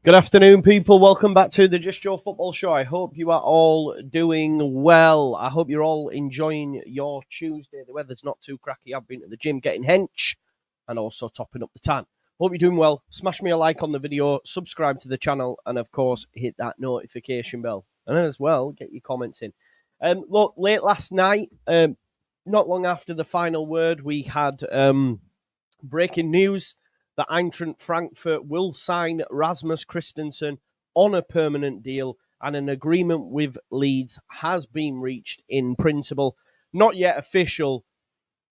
Good afternoon, people. Welcome back to the Just Joe Football Show. I hope you are all doing well. I hope you're all enjoying your Tuesday. The weather's not too cracky. I've been to the gym getting hench and also topping up the tan. Hope you're doing well. Smash me a like on the video, subscribe to the channel, and of course, hit that notification bell. And as well, get your comments in. Look, late last night, not long after the final word, we had breaking news that Eintracht Frankfurt will sign Rasmus Christensen on a permanent deal, and an agreement with Leeds has been reached in principle. Not yet official,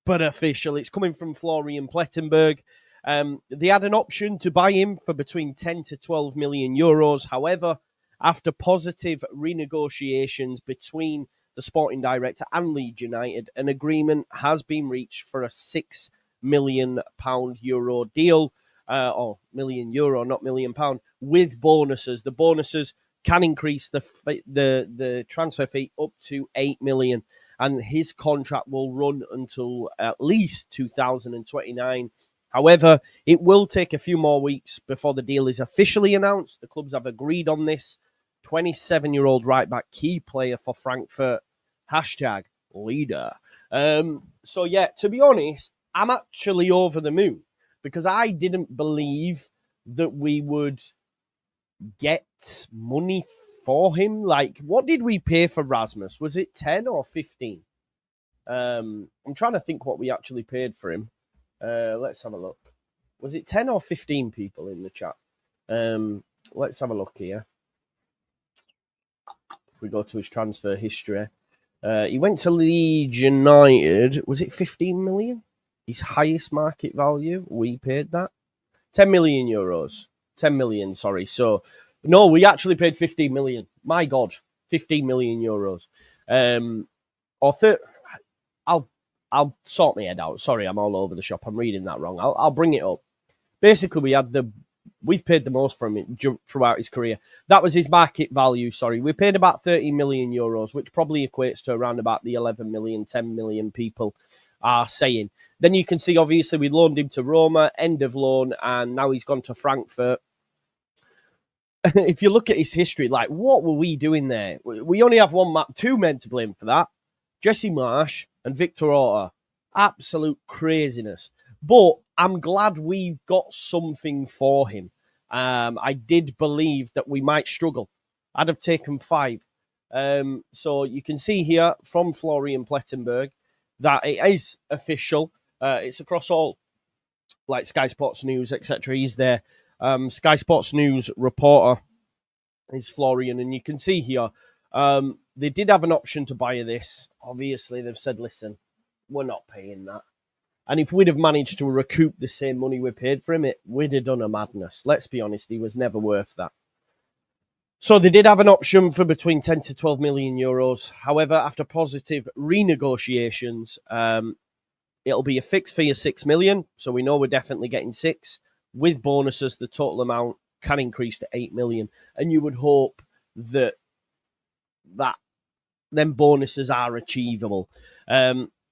but official. It's coming from Florian Plettenberg. They had an option to buy him for between 10 to 12 million euros. However, after positive renegotiations between the sporting director and Leeds United, an agreement has been reached for a £6 million euro deal, or million euro, not £1 million, with bonuses. The bonuses can increase the transfer fee up to 8 million, and his contract will run until at least 2029. However, it will take a few more weeks before the deal is officially announced. The clubs have agreed on this. 27-year-old right-back, key player for Frankfurt, hashtag leader. So yeah, to be honest, I'm actually over the moon because I didn't believe that we would get money for him. Like, what did we pay for Rasmus? Was it 10 or 15? I'm trying to think what we actually paid for him. Let's have a look. Was it 10 or 15 people in the chat? Let's have a look here. If we go to his transfer history. He went to Leeds United. Was it 15 million? His highest market value. We paid that. 10 million euros. 10 million, sorry. So, no, we actually paid 15 million. My God, 15 million euros. I'll sort my head out. Sorry, I'm all over the shop. I'm reading that wrong. I'll bring it up. Basically, we've paid the most for him throughout his career. That was his market value, sorry. We paid about 30 million euros, which probably equates to around about the 11 million, 10 million people are saying. Then you can see, obviously, we loaned him to Roma, end of loan, and now he's gone to Frankfurt. If you look at his history, like, what were we doing there? We only have two men to blame for that. Jesse Marsh and Victor Orta. Absolute craziness. But I'm glad we got something for him. I did believe that we might struggle. I'd have taken 5. So you can see here from Florian Plettenberg that it is official. It's across all, like Sky Sports News, etc. He's there. Sky Sports News reporter is Florian, and you can see here they did have an option to buy this. Obviously, they've said, listen, we're not paying that. And if we'd have managed to recoup the same money we paid for him, we'd have done a madness. Let's be honest, he was never worth that. So they did have an option for between 10 to 12 million euros. However, after positive renegotiations, it'll be a fixed fee of 6 million. So we know we're definitely getting 6. With bonuses, the total amount can increase to 8 million. And you would hope that them bonuses are achievable.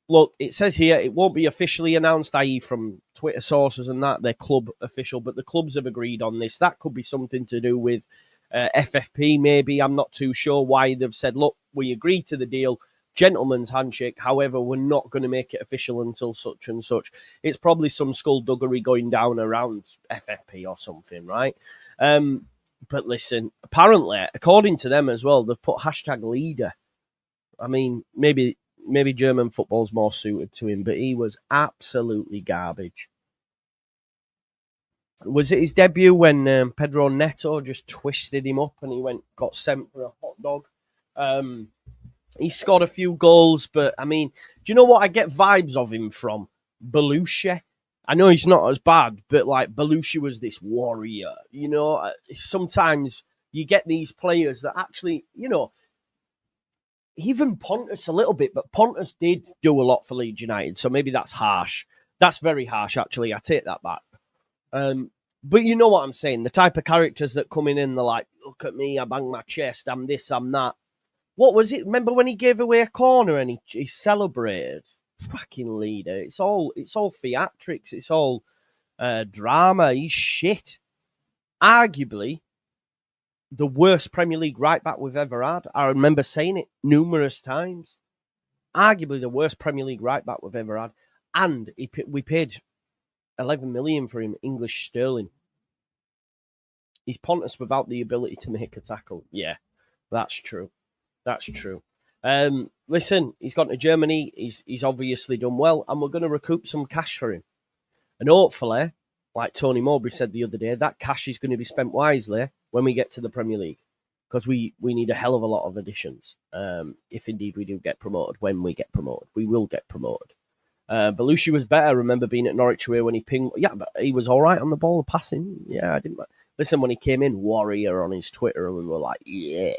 Look, it says here it won't be officially announced, i.e. from Twitter sources and that, they're club official, but the clubs have agreed on this. That could be something to do with FFP, maybe. I'm not too sure why they've said, look, we agree to the deal, gentleman's handshake. However, we're not going to make it official until such and such. It's probably some skullduggery going down around FFP or something, right? But listen, apparently, according to them as well, they've put hashtag leader. I mean, maybe German football's more suited to him, but he was absolutely garbage. Was it his debut when Pedro Neto just twisted him up and he got sent for a hot dog? He scored a few goals, but I mean, do you know what I get vibes of him from? Belushi. I know he's not as bad, but like Belushi was this warrior. You know, sometimes you get these players that actually, you know, even Pontus a little bit, but Pontus did do a lot for Leeds United, so maybe that's harsh. That's very harsh, actually. I take that back. But you know what I'm saying. The type of characters that come in and they're like, look at me, I bang my chest, I'm this, I'm that. What was it? Remember when he gave away a corner and he celebrated? Fucking leader. It's all theatrics. It's all drama. He's shit. Arguably, the worst Premier League right back we've ever had. I remember saying it numerous times. Arguably the worst Premier League right back we've ever had. And we paid 11 million for him, English sterling. He's Pontus without the ability to make a tackle. Yeah, that's true. That's true. Listen, he's gone to Germany. He's obviously done well, and we're going to recoup some cash for him. And hopefully, like Tony Mowbray said the other day, that cash is going to be spent wisely when we get to the Premier League, because we need a hell of a lot of additions. If indeed we do get promoted, when we get promoted, we will get promoted. Belushi was better. I remember being at Norwich away when he pinged. Yeah, but he was all right on the ball, passing. Yeah, I didn't. Listen, when he came in, Warrior on his Twitter, and we were like, yeah.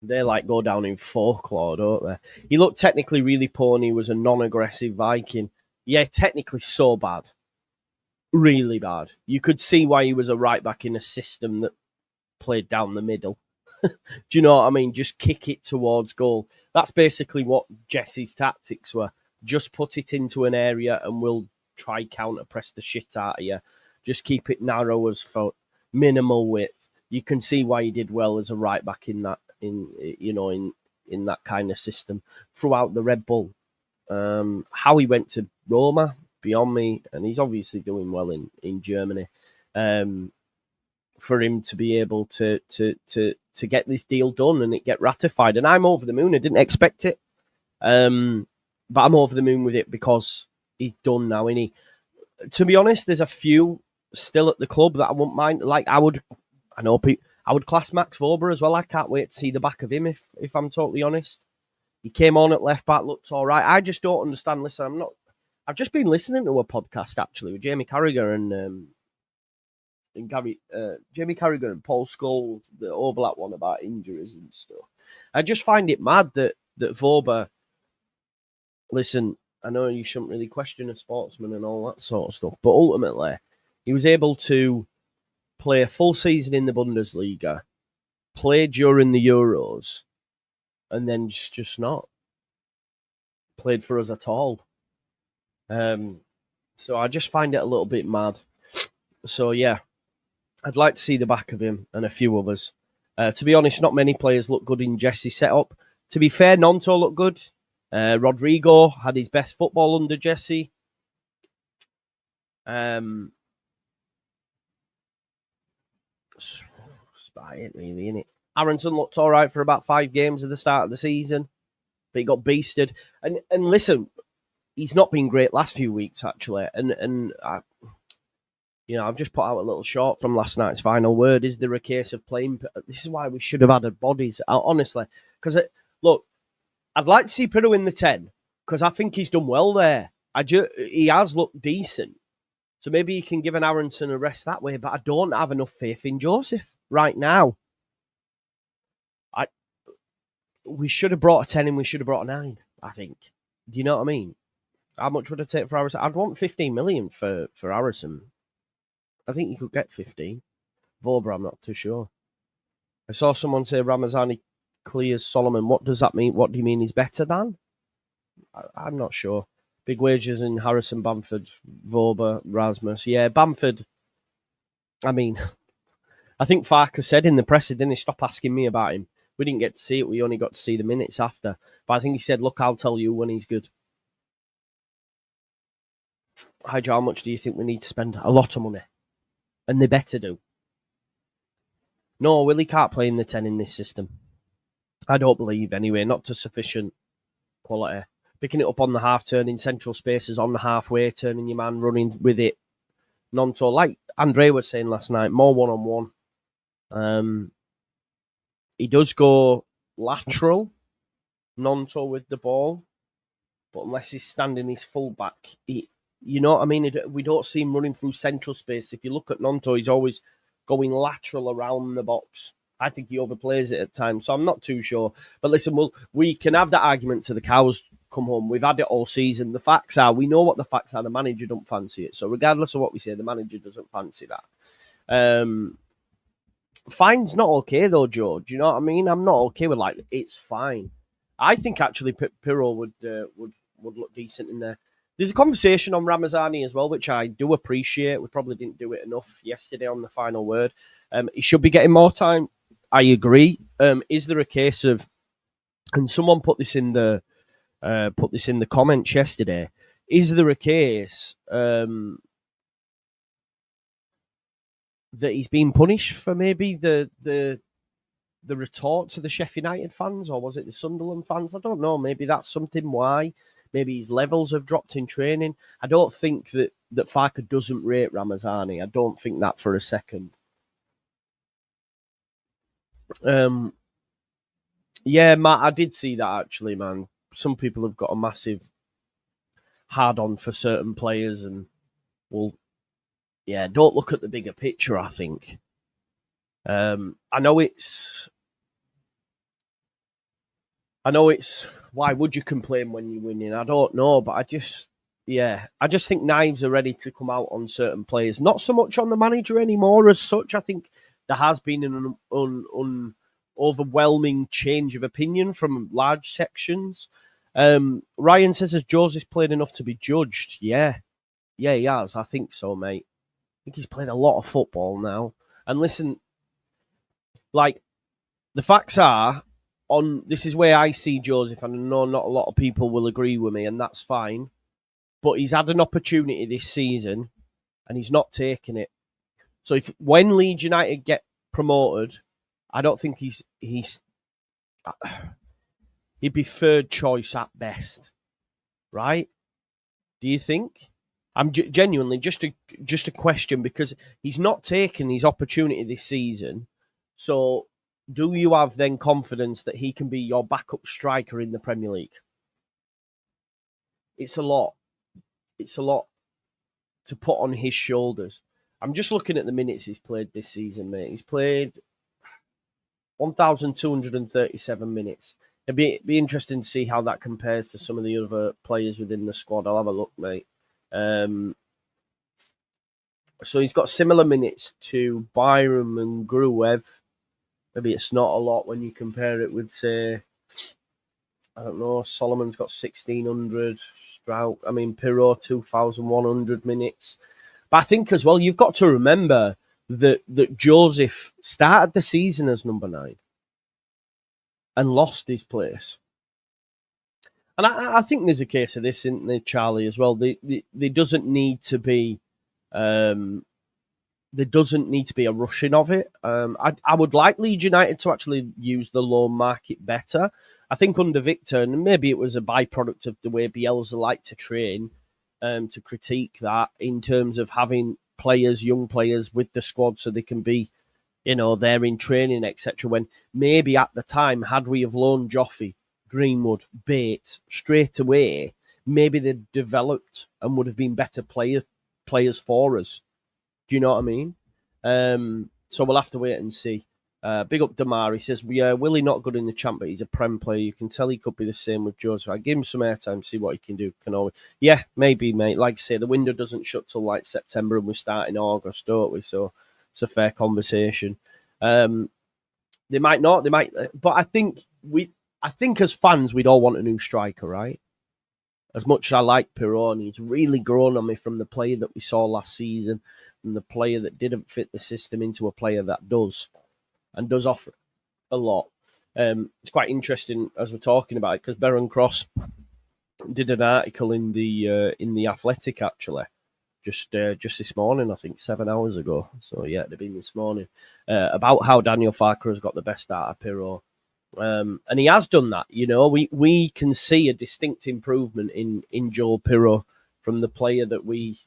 They like go down in folklore, don't they? He looked technically really poor, and he was a non-aggressive Viking. Yeah, technically so bad. Really bad. You could see why he was a right back in a system that played down the middle. Do you know what I mean? Just kick it towards goal. That's basically what Jesse's tactics were. Just put it into an area and we'll try counter-press the shit out of you. Just keep it narrow as for minimal width. You can see why he did well as a right back in that, in that kind of system throughout the Red Bull. How he went to Roma, beyond me, and he's obviously doing well in Germany. For him to be able to get this deal done and it get ratified, and I'm over the moon. I didn't expect it, but I'm over the moon with it because he's done now. And to be honest, there's a few still at the club that I wouldn't mind. Like I would class Max Vober as well. I can't wait to see the back of him. If I'm totally honest, he came on at left back, looked all right. I just don't understand. Listen, I've just been listening to a podcast actually with Jamie Carragher and Jamie Carragher and Paul Scholes, the overlap one about injuries and stuff. I just find it mad that Vober. Listen, I know you shouldn't really question a sportsman and all that sort of stuff, but ultimately, he was able to play a full season in the Bundesliga, play during the Euros, and then just not played for us at all. So I just find it a little bit mad. So yeah, I'd like to see the back of him and a few others. To be honest, not many players look good in Jesse's setup. To be fair, Nonto looked good. Rodrigo had his best football under Jesse. That's about it, really, innit? Aronson looked all right for about 5 games at the start of the season, but he got beasted. And listen, he's not been great last few weeks, actually. And I've just put out a little short from last night's final word. Is there a case of playing? This is why we should have added bodies, honestly. Because, look, I'd like to see Pirro in the 10, because I think he's done well there. He has looked decent. So maybe he can give an Aronson a rest that way, but I don't have enough faith in Joseph right now. We should have brought a 10 and we should have brought a 9, I think. Do you know what I mean? How much would I take for Aronson? I'd want 15 million for Aronson. I think you could get 15. Vober, I'm not too sure. I saw someone say Ramazani clears Solomon. What does that mean? What do you mean he's better than? I'm not sure. Big wages in Harrison, Bamford, Vober, Rasmus. Yeah, Bamford. I mean, I think Farker said in the press, didn't he? Stop asking me about him. We didn't get to see it. We only got to see the minutes after. But I think he said, look, I'll tell you when he's good. Hi, Joe, how much do you think we need to spend? A lot of money. And they better do. No, Willie can't play in the 10 in this system. I don't believe, anyway. Not to sufficient quality. Picking it up on the half, turning central spaces on the halfway, turning your man running with it. Nonto, like Andre was saying last night, more one-on-one. He does go lateral, Nonto with the ball, but unless he's standing his fullback, you know what I mean? We don't see him running through central space. If you look at Nonto, he's always going lateral around the box. I think he overplays it at times, so I'm not too sure. But listen, we can have that argument to the cows come home. We've had it all season. The facts are, we know what the facts are. The manager don't fancy it. So regardless of what we say, the manager doesn't fancy that. Fine's not okay though, Joe. Do you know what I mean? I'm not okay with it's fine. I think actually Pirro would look decent in there. There's a conversation on Ramazani as well, which I do appreciate. We probably didn't do it enough yesterday on the final word. He should be getting more time. I agree. Is there a case of, and someone put this in the comments yesterday, is there a case that he's been punished for maybe the retort to the Sheffield United fans, or was it the Sunderland fans? I don't know. Maybe that's something why. Maybe his levels have dropped in training. I don't think that Farker doesn't rate Ramazani. I don't think that for a second. Yeah, Matt, I did see that actually, man. Some people have got a massive hard-on for certain players and don't look at the bigger picture, I think. I know it's why would you complain when you're winning? I don't know, but I just think knives are ready to come out on certain players. Not so much on the manager anymore as such. I think there has been an overwhelming change of opinion from large sections. Ryan says, has Joseph played enough to be judged? Yeah, he has. I think so, mate. I think he's played a lot of football now. And listen, like, the facts are, this is where I see Joseph, and I know not a lot of people will agree with me, and that's fine. But he's had an opportunity this season, and he's not taking it. So when Leeds United get promoted, I don't think he'd be third choice at best, right? Do you think? I'm genuinely just a question, because he's not taken his opportunity this season. So do you have then confidence that he can be your backup striker in the Premier League? It's a lot. It's a lot to put on his shoulders. I'm just looking at the minutes he's played this season, mate. He's played 1,237 minutes. It'd be interesting to see how that compares to some of the other players within the squad. I'll have a look, mate. So he's got similar minutes to Byram and Gruev. Maybe it's not a lot when you compare it with, say, I don't know, Solomon's got 1,600. Strout, Pirro, 2,100 minutes. But I think as well, you've got to remember that Joseph started the season as number 9 and lost his place. And I think there's a case of this, isn't there, Charlie, as well? There doesn't need to be a rushing of it. I would like Leeds United to actually use the loan market better. I think under Victor, and maybe it was a byproduct of the way Bielsa like to train, to critique that in terms of having young players with the squad so they can be, there in training, etc. When maybe at the time, had we have loaned Joffrey, Greenwood, Bate straight away, maybe they'd developed and would have been better players for us. Do you know what I mean? So we'll have to wait and see. Big up Damar. He says, Willie not good in the champ, but he's a Prem player. You can tell he could be the same with Joseph. I give him some airtime, see what he can do. Yeah, maybe, mate. Like I say, the window doesn't shut till like September, and we start in August, don't we? So it's a fair conversation. They might not. They might. But I think as fans, we'd all want a new striker, right? As much as I like Pironi, he's really grown on me from the player that we saw last season, and the player that didn't fit the system into a player that does, and does offer a lot. It's quite interesting as we're talking about it, because Baron Cross did an article in the Athletic actually, just this morning, I think 7 hours ago. So yeah, it'd have been this morning, about how Daniel Farker has got the best out of Pirro. And he has done that. We can see a distinct improvement in Joel Pirro from the player that we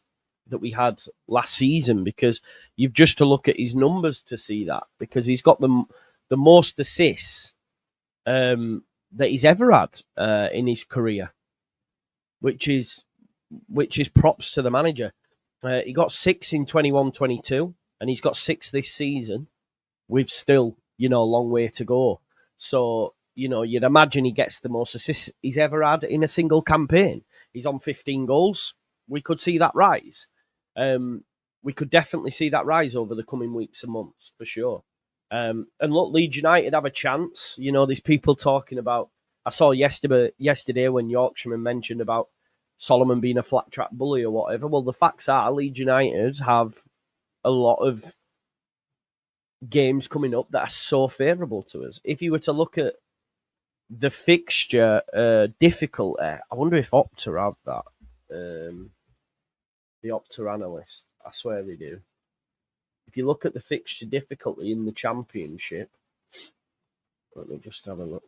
had last season, because you've just to look at his numbers to see that, because he's got the most assists that he's ever had in his career, which is props to the manager. He got 6 in 21-22, and he's got 6 this season. We've still, a long way to go. So, you'd imagine he gets the most assists he's ever had in a single campaign. He's on 15 goals. We could see that rise. We could definitely see that rise over the coming weeks and months, for sure. And look, Leeds United have a chance. There's people talking about, I saw yesterday when Yorkshireman mentioned about Solomon being a flat track bully or whatever. Well, the facts are Leeds United have a lot of games coming up that are so favourable to us. If you were to look at the fixture difficulty, I wonder if Opta have that. The Opta analyst, I swear they do. If you look at the fixture difficulty in the Championship, let me just have a look.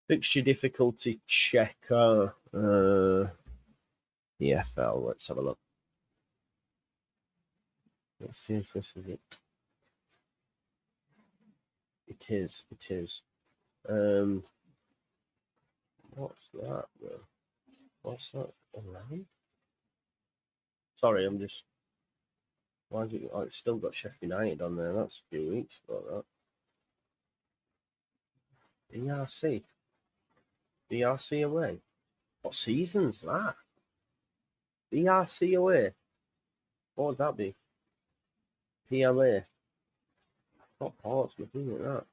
Fixture difficulty checker. EFL, let's have a look. Let's see if this is it. It is. What's that? What's that? Around? Sorry, I'm just. Why is it? Oh, it's still got Sheffield United on there. That's a few weeks ago. That. BRC away. What season's that? BRC away. What would that be? PLA. Not Portsmouth, isn't it? That.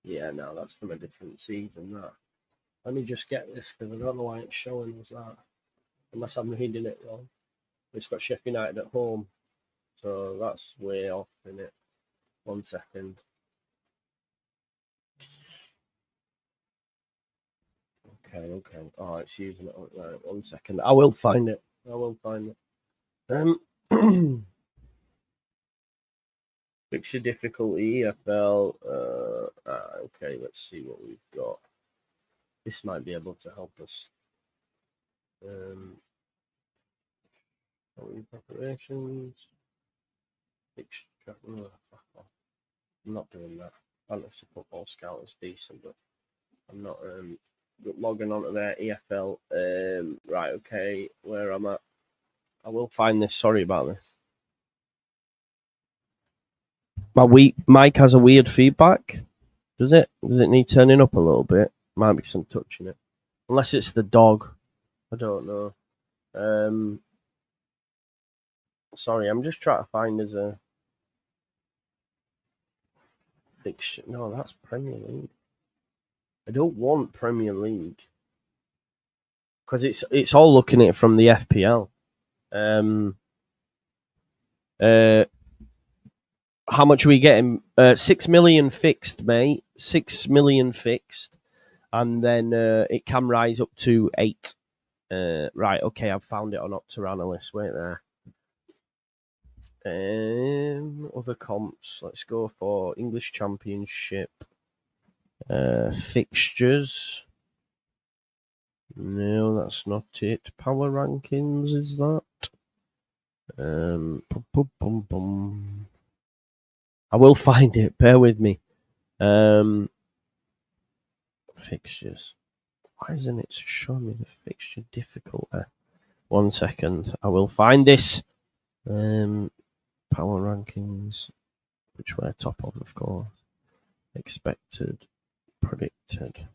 Yeah, no, that's from a different season. That. Let me just get this because I don't know why it's showing us that. Unless I'm reading it wrong. It's got Sheffield United at home. So that's way off, isn't it? 1 second. Okay. Oh, it's using it. Right, 1 second. I will find it. Fixture difficulty, EFL. Okay, let's see what we've got. This might be able to help us. Preparations. Fixture. Oh, I'm not doing that. Fantasy Football Scout is decent, but I'm not logging onto their EFL. Right, okay, where am I? I will find this. Sorry about this. My mic has a weird feedback. Does it? Does it need turning up a little bit? Might be some touching it. Unless it's the dog. I don't know. Sorry, I'm just trying to find as a fixture. No, that's Premier League. I don't want Premier League because it's all looking at it from the FPL. How much are we getting? 6 million fixed, mate. 6 million fixed, and then it can rise up to 8. Right, okay, I've found it on Opta Analyst. Wait there. Other comps. Let's go for English Championship. Fixtures. No, that's not it. Power rankings, is that? I will find it. Bear with me. Fixtures. Why isn't it showing me the fixture difficulty? 1 second. I will find this. Power rankings. Which we're top of course. Expected. Predicted.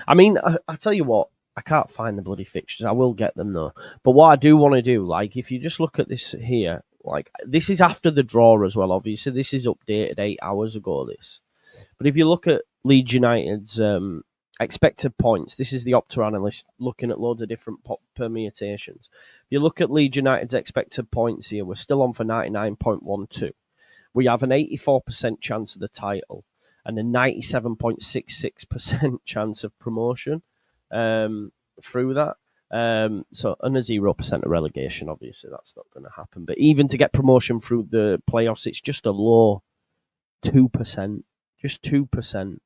I mean, I tell you what. I can't find the bloody fixtures. I will get them though. But what I do want to do, like, if you just look at this here, like, this is after the draw as well. Obviously, this is updated 8 hours ago. This, but if you look at Leeds United's expected points, this is the Opta analyst looking at loads of different permutations. If you look at Leeds United's expected points here, we're still on for 99.12. We have an 84% chance of the title and a 97.66% chance of promotion. Through that. So, and a 0% of relegation, obviously, that's not going to happen. But even to get promotion through the playoffs, it's just a low 2%. Just 2%.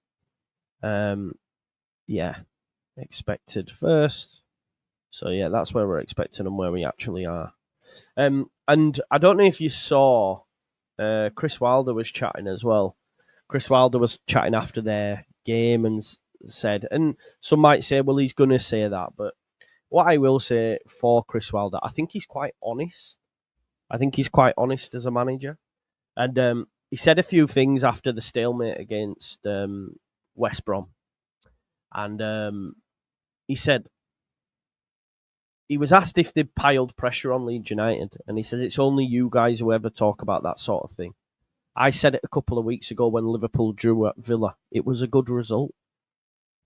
Yeah, expected first. So, yeah, that's where we're expecting and where we actually are. And I don't know if you saw, Chris Wilder was chatting as well. Chris Wilder was chatting after their game and said, and some might say, well, he's going to say that, but what I will say for Chris Wilder, I think he's quite honest. I think he's quite honest as a manager. And he said a few things after the stalemate against West Brom. And he said, he was asked if they piled pressure on Leeds United. And he says, it's only you guys who ever talk about that sort of thing. I said it a couple of weeks ago when Liverpool drew at Villa. It was a good result.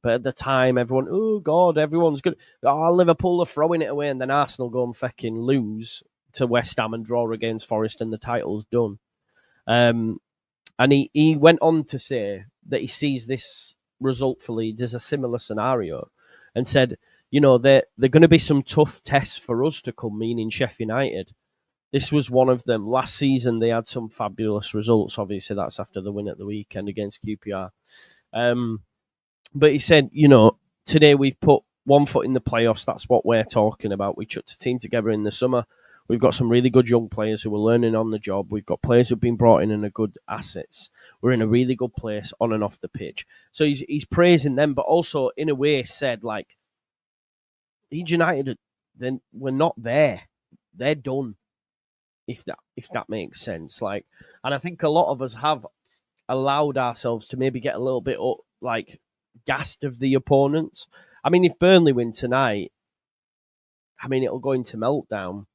But at the time, everyone, oh, God, everyone's good. Oh, Liverpool are throwing it away. And then Arsenal go and fucking lose to West Ham and draw against Forest and the title's done. And he went on to say that he sees this result for Leeds as a similar scenario and said, you know, there are going to be some tough tests for us to come, meaning Sheffield United. This was one of them. Last season, they had some fabulous results. Obviously, that's after the win at the weekend against QPR. But he said, you know, today we've put one foot in the playoffs. That's what we're talking about. We chucked a team together in the summer. We've got some really good young players who are learning on the job. We've got players who've been brought in and are good assets. We're in a really good place on and off the pitch. So he's praising them, but also in a way said, like, Leeds United, then we're not there. They're done. If that makes sense. Like, and I think a lot of us have allowed ourselves to maybe get a little bit like gassed of the opponents. I mean, if Burnley win tonight, I mean, it'll go into meltdown.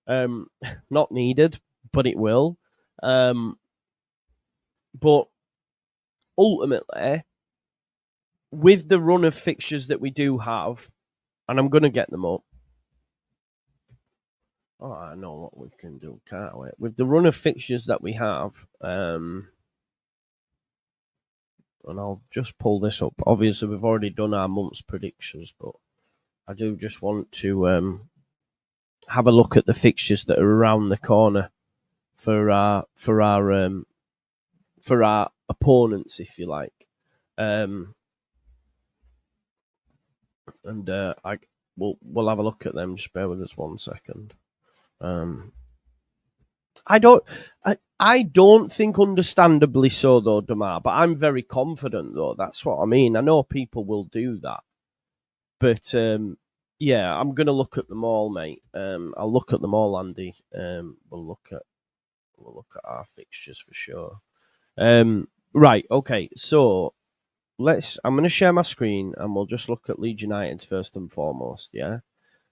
Not needed, but it will. But ultimately, with the run of fixtures that we do have, and I'm going to get them up. Oh, I know what we can do, can't we? With the run of fixtures that we have, and I'll just pull this up. Obviously, we've already done our month's predictions, but I do just want to have a look at the fixtures that are around the corner for our opponents, if you like. We'll have a look at them. Just bear with us 1 second. I don't think understandably so though, Damar, but I'm very confident though. That's what I mean. I know people will do that, but yeah, I'm gonna look at them all, mate. I'll look at them all, Andy. We'll look at our fixtures for sure. Right, okay. So I'm gonna share my screen and we'll just look at Leeds United first and foremost. Yeah.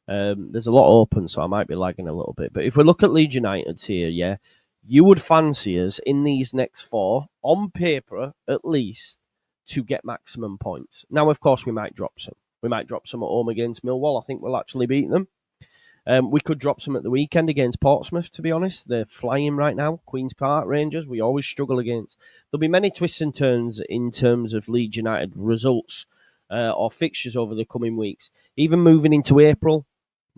There's a lot open, so I might be lagging a little bit. But if we look at Leeds United here, yeah, you would fancy us in these next four, on paper at least, to get maximum points. Now, of course, we might drop some. We might drop some at home against Millwall. I think we'll actually beat them. We could drop some at the weekend against Portsmouth, to be honest. They're flying right now. Queen's Park Rangers, we always struggle against. There'll be many twists and turns in terms of Leeds United results or fixtures over the coming weeks. Even moving into April,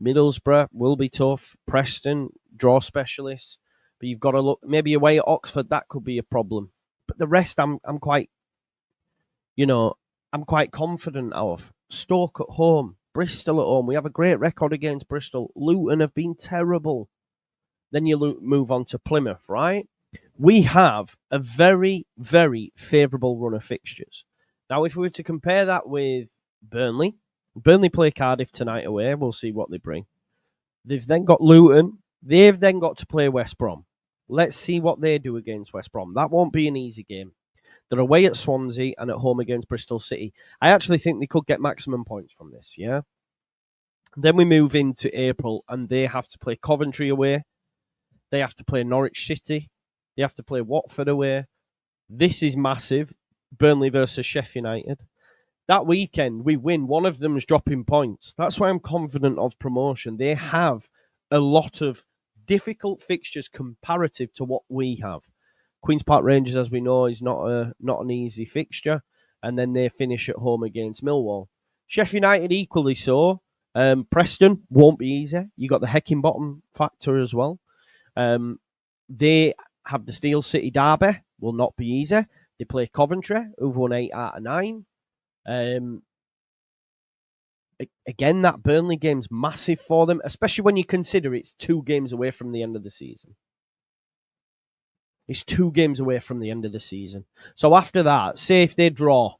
Middlesbrough will be tough. Preston, draw specialists. But you've got to look, maybe away at Oxford, that could be a problem. But the rest, I'm quite confident of. Stoke at home, Bristol at home. We have a great record against Bristol. Luton have been terrible. Then you move on to Plymouth, right? We have a very, very favourable run of fixtures. Now, if we were to compare that with Burnley play Cardiff tonight away. We'll see what they bring. They've then got Luton. They've then got to play West Brom. Let's see what they do against West Brom. That won't be an easy game. They're away at Swansea and at home against Bristol City. I actually think they could get maximum points from this, yeah? Then we move into April and they have to play Coventry away. They have to play Norwich City. They have to play Watford away. This is massive. Burnley versus Sheffield United. That weekend, we win. One of them is dropping points. That's why I'm confident of promotion. They have a lot of difficult fixtures comparative to what we have. Queen's Park Rangers, as we know, is not an easy fixture. And then they finish at home against Millwall. Sheffield United equally so. Preston won't be easy. You got the Heckingbottom factor as well. They have the Steel City derby. Will not be easy. They play Coventry, who've won 8 out of 9. Again, that Burnley game's massive for them, especially when you consider it's 2 games away from the end of the season. It's 2 games away from the end of the season. So after that, say if they draw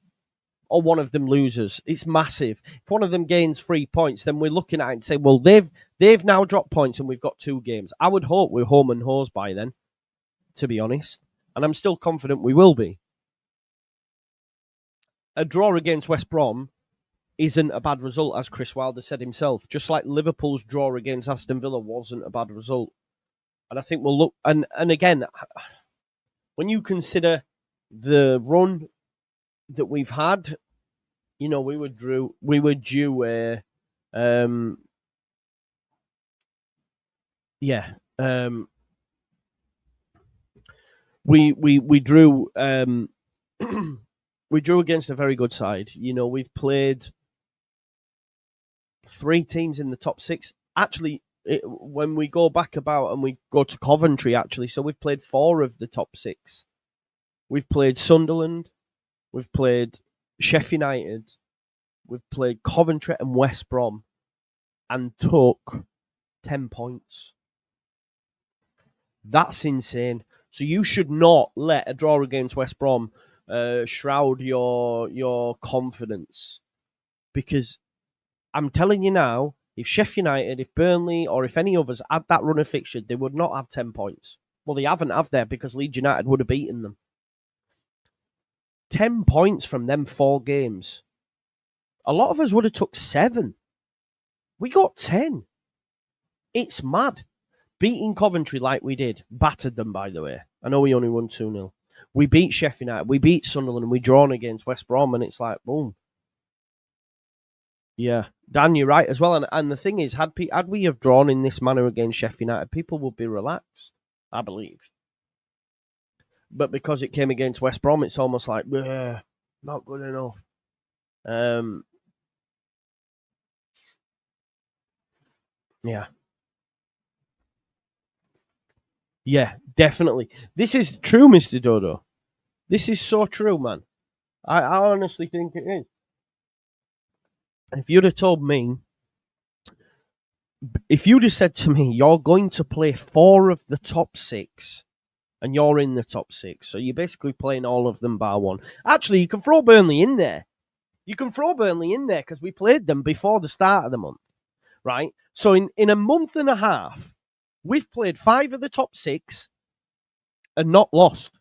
or one of them loses, it's massive. If one of them gains 3 points, then we're looking at it and say, well, they've now dropped points and we've got 2 games. I would hope we're home and hosed by then, to be honest. And I'm still confident we will be. A draw against West Brom isn't a bad result, as Chris Wilder said himself. Just like Liverpool's draw against Aston Villa wasn't a bad result. And I think we'll look, and again, when you consider the run that we've had, you know, we were due a, we drew we drew against a very good side. You know, we've played 3 teams in the top 6. Actually, when we go back about and we go to Coventry, actually, so we've played 4 of the top 6. We've played Sunderland, we've played Sheffield United, we've played Coventry and West Brom, and took 10 points. That's insane. So you should not let a draw against West Brom shroud your confidence, because I'm telling you now, if Sheffield United, if Burnley, or if any others had that run of fixtures, they would not have 10 points. Well, they haven't have there because Leeds United would have beaten them. 10 points from them 4 games. A lot of us would have took 7. We got 10. It's mad. Beating Coventry like we did. Battered them, by the way. I know we only won 2-0. We beat Sheffield United. We beat Sunderland. And we drawn against West Brom. And it's like, boom. Yeah. Dan, you're right as well. And the thing is, had we have drawn in this manner against Sheffield United, people would be relaxed, I believe. But because it came against West Brom, it's almost like, not good enough. Yeah. Yeah, definitely. This is true, Mr. Dodo. This is so true, man. I honestly think it is. If you'd have told me, if you'd have said to me, you're going to play 4 of the top 6, and you're in the top 6, so you're basically playing all of them bar 1. Actually, you can throw Burnley in there. You can throw Burnley in there because we played them before the start of the month, right? So in a month and a half, we've played 5 of the top 6 and not lost.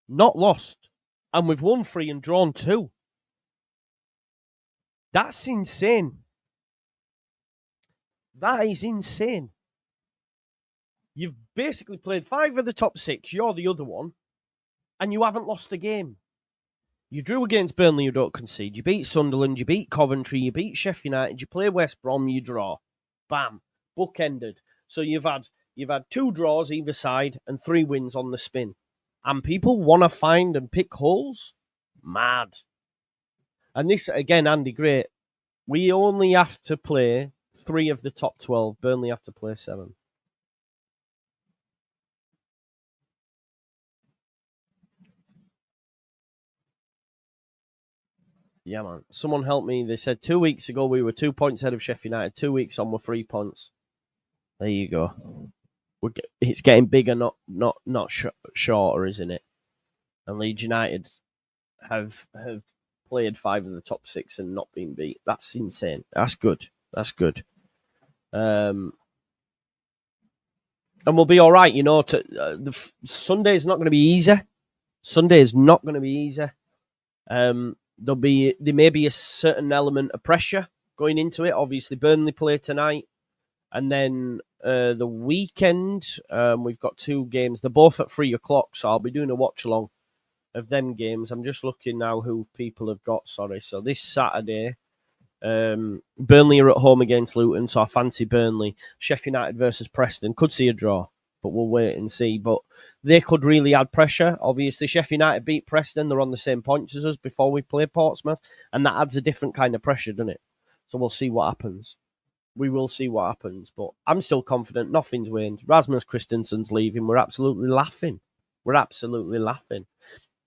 Not lost. And we've won 3 and drawn 2. That's insane. That is insane. You've basically played 5 of the top 6. You're the other one. And you haven't lost a game. You drew against Burnley, you don't concede. You beat Sunderland, you beat Coventry, you beat Sheffield United, you play West Brom, you draw. Bam. Bookended. So you've had 2 draws either side and 3 wins on the spin. And people want to find and pick holes? Mad. And this, again, Andy, great. We only have to play 3 of the top 12. Burnley have to play 7. Yeah, man. Someone help me. They said 2 weeks ago we were 2 points ahead of Sheffield United. 2 weeks on, we're 3 points. There you go. It's getting bigger, not shorter, isn't it? And Leeds United have played 5 of the top 6 and not been beat. That's insane. That's good. That's good. And we'll be all right. You know, Sunday is not going to be easy. Sunday is not going to be easy. There may be a certain element of pressure going into it. Obviously, Burnley play tonight. And then the weekend, we've got 2 games. They're both at 3 o'clock, so I'll be doing a watch-along of them games. I'm just looking now who people have got, sorry. So this Saturday, Burnley are at home against Luton, so I fancy Burnley. Sheffield United versus Preston. Could see a draw, but we'll wait and see. But they could really add pressure. Obviously, Sheffield United beat Preston. They're on the same points as us before we play Portsmouth, and that adds a different kind of pressure, doesn't it? So we'll see what happens. We will see what happens, but I'm still confident. Nothing's waned. Rasmus Christensen's leaving. We're absolutely laughing.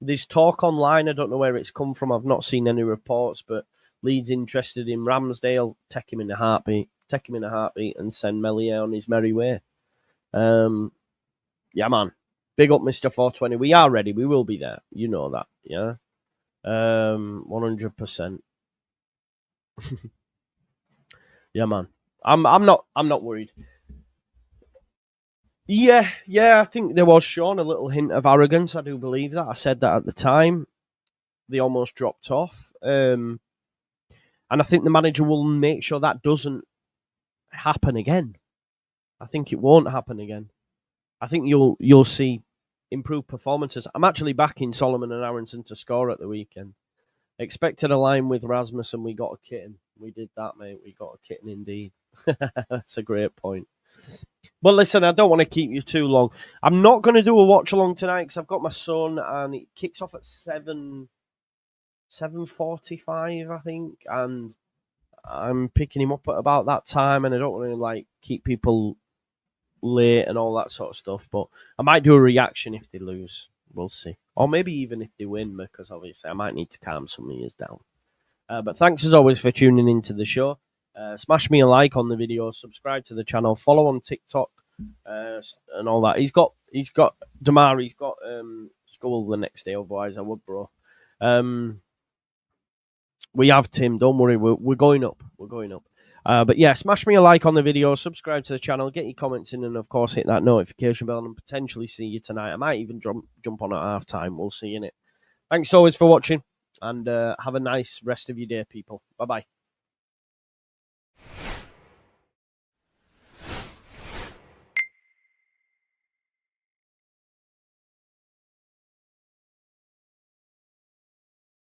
There's talk online. I don't know where it's come from. I've not seen any reports, but Leeds interested in Ramsdale. Take him in a heartbeat, and send Melier on his merry way. Yeah, man. Big up, Mr. 420. We are ready. We will be there. You know that, yeah. 100%. Yeah, man. I'm not worried. Yeah. I think there was shown a little hint of arrogance. I do believe that. I said that at the time. They almost dropped off. And I think the manager will make sure that doesn't happen again. I think it won't happen again. I think you'll see improved performances. I'm actually backing Solomon and Aronson to score at the weekend. Expected a line with Rasmussen. We got a kitten. We did that, mate. We got a kitten indeed. That's a great point. But listen, I don't want to keep you too long. I'm not going to do a watch along tonight because I've got my son and it kicks off at 7:45, I think, and I'm picking him up at about that time, and I don't want to like keep people late and all that sort of stuff. But I might do a reaction if they lose. We'll see, or maybe even if they win, because obviously I might need to calm some ears down. But thanks as always for tuning into the show. Smash me a like on the video, subscribe to the channel, follow on TikTok, and all that. He's got Damar, he's got school the next day, otherwise I would, bro. We have Tim, don't worry, we're going up. But yeah, smash me a like on the video, subscribe to the channel, get your comments in, and of course hit that notification bell and potentially see you tonight. I might even jump on at half time. We'll see you in it. Thanks always for watching, and have a nice rest of your day, people. Bye-bye.